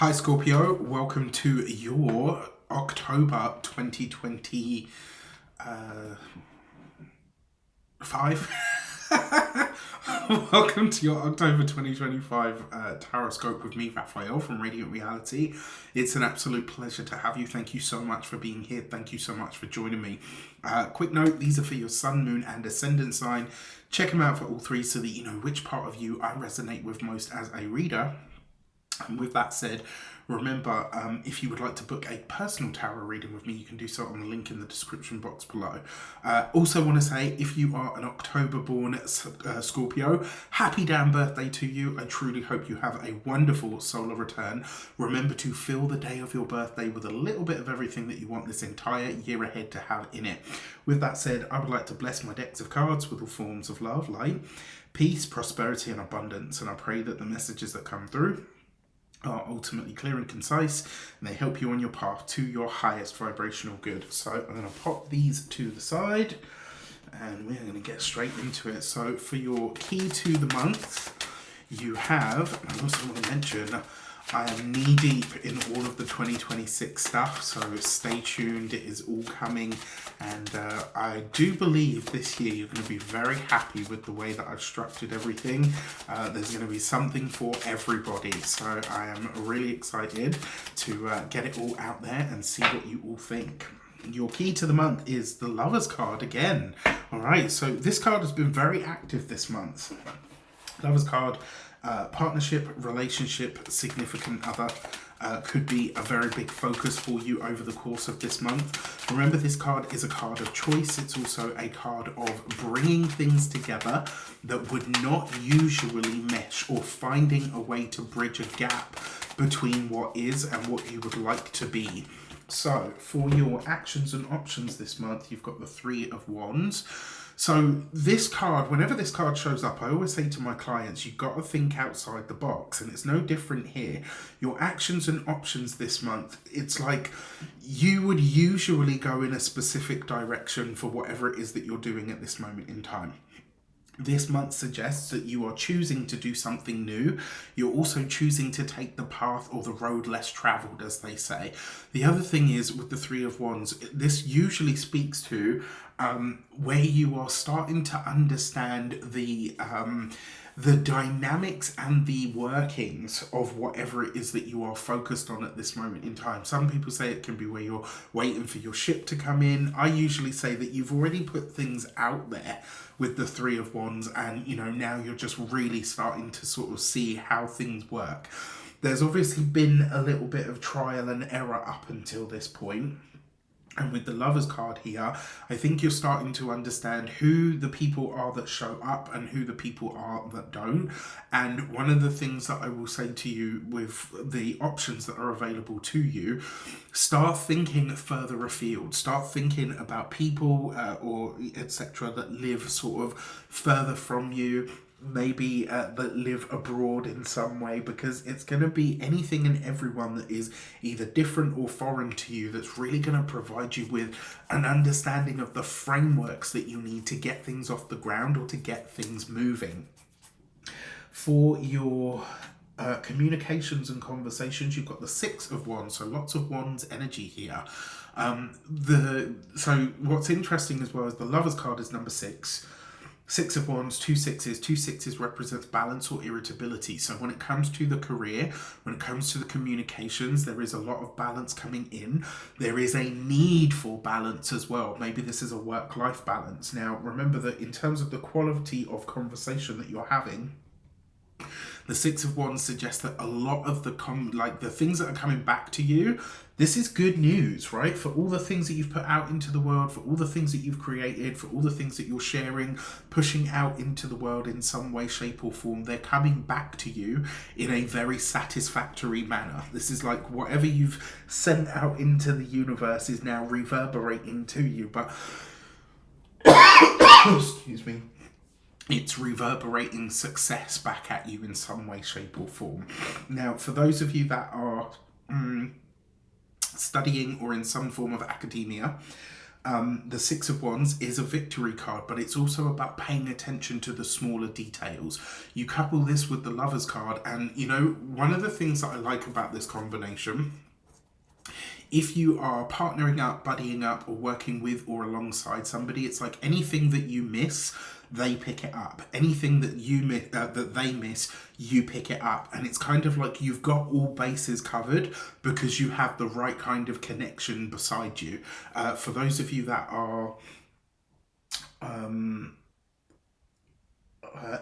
Hi Scorpio, welcome to your October 2025. Welcome to your October 2025 Tarot Scope with me, Raphael from Reydiant Reality. It's an absolute pleasure to have you. Thank you so much for being here. Thank you so much for joining me. Quick note, these are for your sun, moon and ascendant sign. Check them out for all three so that you know which part of you I resonate with most as a reader. And with that said, remember, if you would like to book a personal tarot reading with me, you can do so on the link in the description box below. Also want to say, if you are an October-born Scorpio, happy damn birthday to you. I truly hope you have a wonderful solar return. Remember to fill the day of your birthday with a little bit of everything that you want this entire year ahead to have in it. With that said, I would like to bless my decks of cards with all forms of love, light, peace, prosperity, and abundance. And I pray that the messages that come through are ultimately clear and concise, and they help you on your path to your highest vibrational good. So I'm going to pop these to the side, and we're going to get straight into it. So for your key to the month, you have, I also want to mention, I am knee deep in all of the 2026 stuff, so stay tuned, it is all coming, and I do believe this year you're going to be very happy with the way that I've structured everything. There's going to be something for everybody, so I am really excited to get it all out there and see what you all think. Your key to the month is the Lovers card again. Alright, so this card has been very active this month. Lovers card, partnership, relationship, significant other could be a very big focus for you over the course of this month. Remember, this card is a card of choice. It's also a card of bringing things together that would not usually mesh, or finding a way to bridge a gap between what is and what you would like to be. So for your actions and options this month, you've got the Three of Wands. So this card, whenever this card shows up, I always say to my clients, you've got to think outside the box, and it's no different here. Your actions and options this month, it's like you would usually go in a specific direction for whatever it is that you're doing at this moment in time. This month suggests that you are choosing to do something new. You're also choosing to take the path or the road less traveled, as they say. The other thing is, with the Three of Wands, this usually speaks to where you are starting to understand the dynamics and the workings of whatever it is that you are focused on at this moment in time. Some people say it can be where you're waiting for your ship to come in. I usually say that you've already put things out there with the Three of Wands, and now you're just really starting to sort of see how things work. There's obviously been a little bit of trial and error up until this point. And with the Lovers card here, I think you're starting to understand who the people are that show up and who the people are that don't. And one of the things that I will say to you with the options that are available to you, start thinking further afield. Start thinking about people or etc. that live sort of further from you. Maybe that live abroad in some way, because it's going to be anything and everyone that is either different or foreign to you that's really going to provide you with an understanding of the frameworks that you need to get things off the ground or to get things moving. For your communications and conversations, you've got the Six of Wands, so lots of Wands energy here. So what's interesting as well is the Lovers card is number 6. Six of Wands, two sixes represents balance or irritability. So when it comes to the career, when it comes to the communications, there is a lot of balance coming in. There is a need for balance as well. Maybe this is a work-life balance. Now, remember that in terms of the quality of conversation that you're having, the Six of Wands suggests that a lot of the things that are coming back to you, this is good news, right? For all the things that you've put out into the world, for all the things that you've created, for all the things that you're sharing, pushing out into the world in some way, shape or form, they're coming back to you in a very satisfactory manner. This is like whatever you've sent out into the universe is now reverberating to you, but excuse me, it's reverberating success back at you in some way, shape or form. Now, for those of you that are studying or in some form of academia, The Six of Wands is a victory card, but it's also about paying attention to the smaller details. You couple this with the Lovers card, and you know, one of the things that I like about this combination, if you are partnering up, buddying up, or working with or alongside somebody, it's like anything that you miss, they pick it up. Anything that you miss, that they miss, you pick it up. And it's kind of like you've got all bases covered because you have the right kind of connection beside you. For those of you that are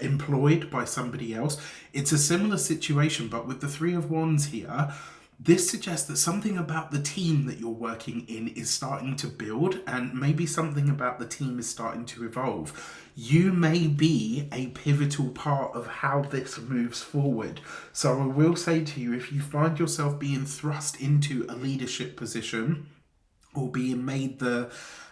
employed by somebody else, it's a similar situation, but with the Three of Wands here, this suggests that something about the team that you're working in is starting to build, and maybe something about the team is starting to evolve. You may be a pivotal part of how this moves forward. So I will say to you, if you find yourself being thrust into a leadership position or being made the,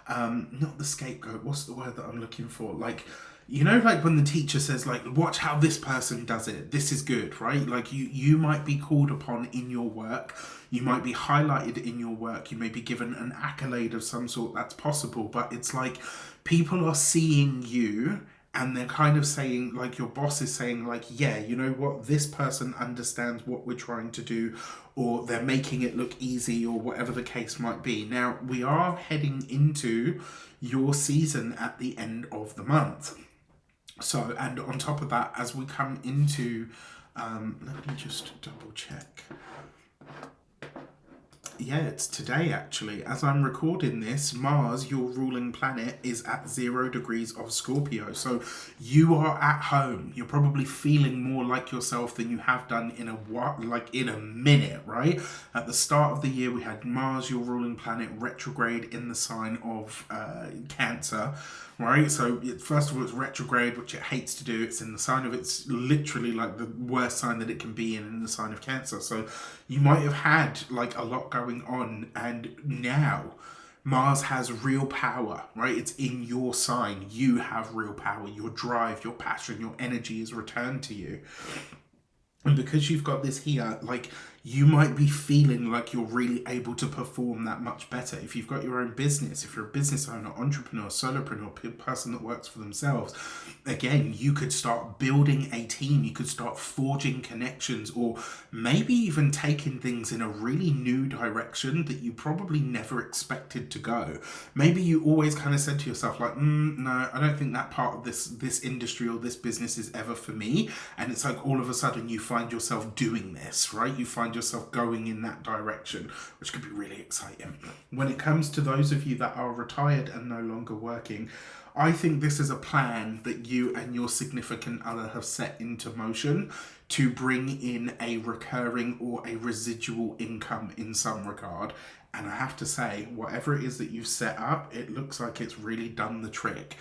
not the scapegoat, what's the word that I'm looking for? Like, you know, like when the teacher says, like, watch how this person does it. This is good, right? Like you might be called upon in your work. You might be highlighted in your work. You may be given an accolade of some sort. That's possible. But it's like people are seeing you and they're kind of saying, like your boss is saying, like, yeah, you know what? This person understands what we're trying to do, or they're making it look easy, or whatever the case might be. Now, we are heading into your season at the end of the month. So, and on top of that, as we come into, let me just double check. Yeah, it's today actually. As I'm recording this, Mars, your ruling planet, is at 0 degrees of Scorpio. So you are at home. You're probably feeling more like yourself than you have done in a minute, right? At the start of the year, we had Mars, your ruling planet, retrograde in the sign of Cancer. Right, so first of all, it's retrograde, which it hates to do. It's in the sign of, it's literally like the worst sign that it can be in the sign of Cancer. So you might have had like a lot going on, and now Mars has real power, right? It's in your sign. You have real power. Your drive, your passion, your energy is returned to you. And because you've got this here, like, you might be feeling like you're really able to perform that much better. If you've got your own business, if you're a business owner, entrepreneur, solopreneur, person that works for themselves, again, you could start building a team. You could start forging connections, or maybe even taking things in a really new direction that you probably never expected to go. Maybe you always kind of said to yourself, like, no, I don't think that part of this industry or this business is ever for me. And it's like all of a sudden you find yourself doing this, right? You find yourself going in that direction, which could be really exciting. When it comes to those of you that are retired and no longer working, I think this is a plan that you and your significant other have set into motion to bring in a recurring or a residual income in some regard. And I have to say, whatever it is that you've set up, it looks like it's really done the trick.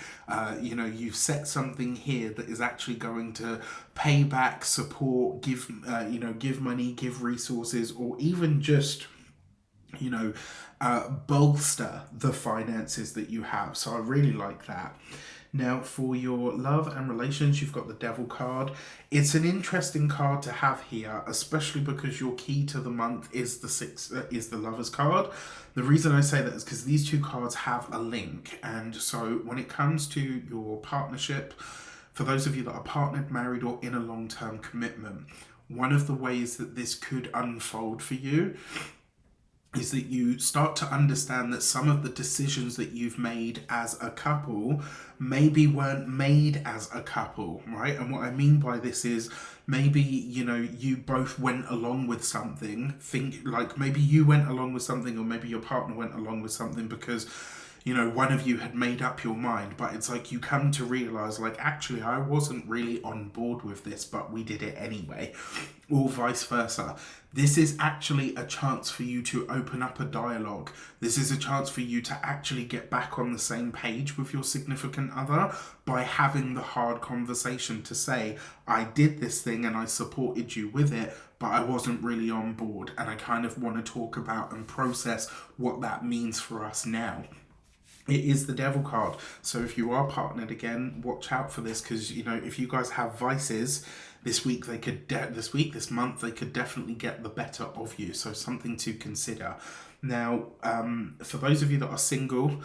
You've set something here that is actually going to pay back, support, give money, give resources, or even just, bolster the finances that you have. So I really like that. Now, for your love and relations, you've got the Devil card. It's an interesting card to have here, especially because your key to the month is the Lovers card. The reason I say that is because these two cards have a link. And so when it comes to your partnership, for those of you that are partnered, married, or in a long-term commitment, one of the ways that this could unfold for you is that you start to understand that some of the decisions that you've made as a couple maybe weren't made as a couple, right? And what I mean by this is maybe, you both went along with something, maybe you went along with something, or maybe your partner went along with something because one of you had made up your mind, but it's like you come to realize, like, actually, I wasn't really on board with this, but we did it anyway, or vice versa. This is actually a chance for you to open up a dialogue. This is a chance for you to actually get back on the same page with your significant other by having the hard conversation to say, I did this thing and I supported you with it, but I wasn't really on board, and I kind of want to talk about and process what that means for us now. It is the Devil card. So if you are partnered, again, watch out for this, because, if you guys have vices, this month, they could definitely get the better of you. So something to consider. Now, for those of you that are single,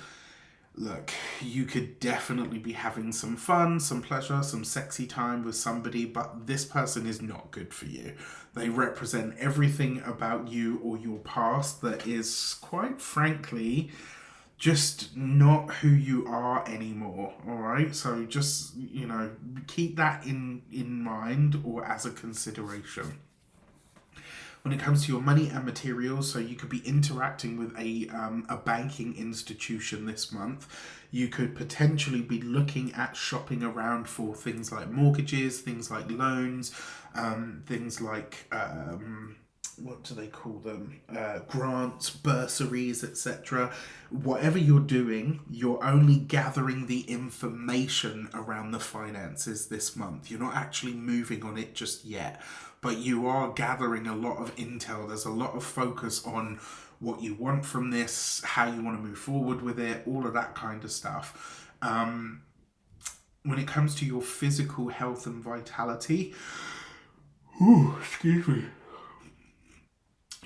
look, you could definitely be having some fun, some pleasure, some sexy time with somebody, but this person is not good for you. They represent everything about you or your past that is, quite frankly, just not who you are anymore. All right, so just, keep that in mind or as a consideration. When it comes to your money and materials, so you could be interacting with a banking institution this month. You could potentially be looking at shopping around for things like mortgages, things like loans, things like what do they call them? Grants, bursaries, etc. Whatever you're doing, you're only gathering the information around the finances this month. You're not actually moving on it just yet, but you are gathering a lot of intel. There's a lot of focus on what you want from this, how you want to move forward with it, all of that kind of stuff. When it comes to your physical health and vitality, excuse me,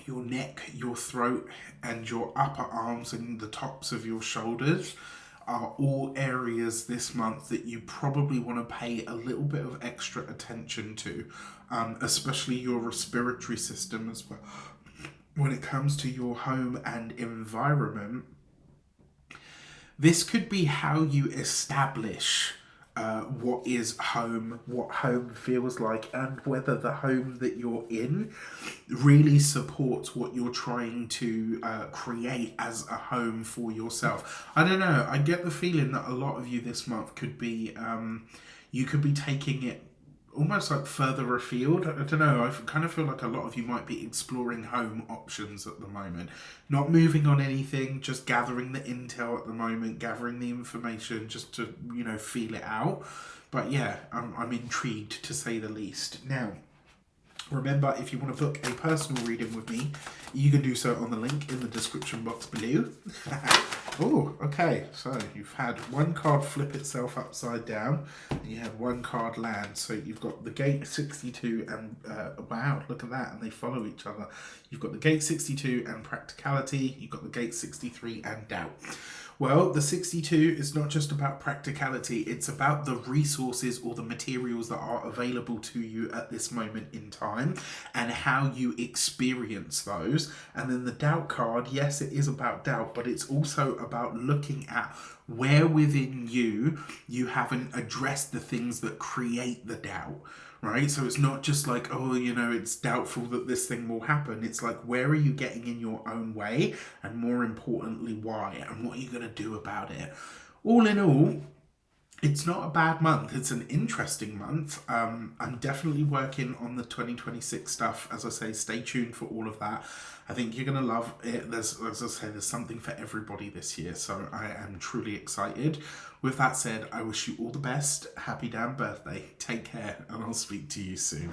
your neck, your throat, and your upper arms and the tops of your shoulders are all areas this month that you probably want to pay a little bit of extra attention to, especially your respiratory system as well. When it comes to your home and environment, this could be how you establish what is home, what home feels like, and whether the home that you're in really supports what you're trying to create as a home for yourself. I don't know. I get the feeling that a lot of you this month could be, you could be taking it almost like further afield. I don't know. I kind of feel like a lot of you might be exploring home options at the moment. Not moving on anything, just gathering the intel at the moment, gathering the information just to, feel it out. But yeah, I'm intrigued to say the least. Now, remember, if you want to book a personal reading with me, you can do so on the link in the description box below. Oh, okay. So you've had one card flip itself upside down, and you had one card land. So you've got the gate 62 and, wow, look at that. And they follow each other. You've got the gate 62 and practicality. You've got the gate 63 and doubt. Well, the 62 is not just about practicality, it's about the resources or the materials that are available to you at this moment in time and how you experience those. And then the doubt card, yes, it is about doubt, but it's also about looking at where within you haven't addressed the things that create the doubt. Right? So it's not just like, oh, it's doubtful that this thing will happen. It's like, where are you getting in your own way? And more importantly, why? And what are you going to do about it? All in all, it's not a bad month. It's an interesting month. I'm definitely working on the 2026 stuff. As I say, stay tuned for all of that. I think you're going to love it. As I say, there's something for everybody this year. So I am truly excited. With that said, I wish you all the best. Happy damn birthday. Take care, and I'll speak to you soon.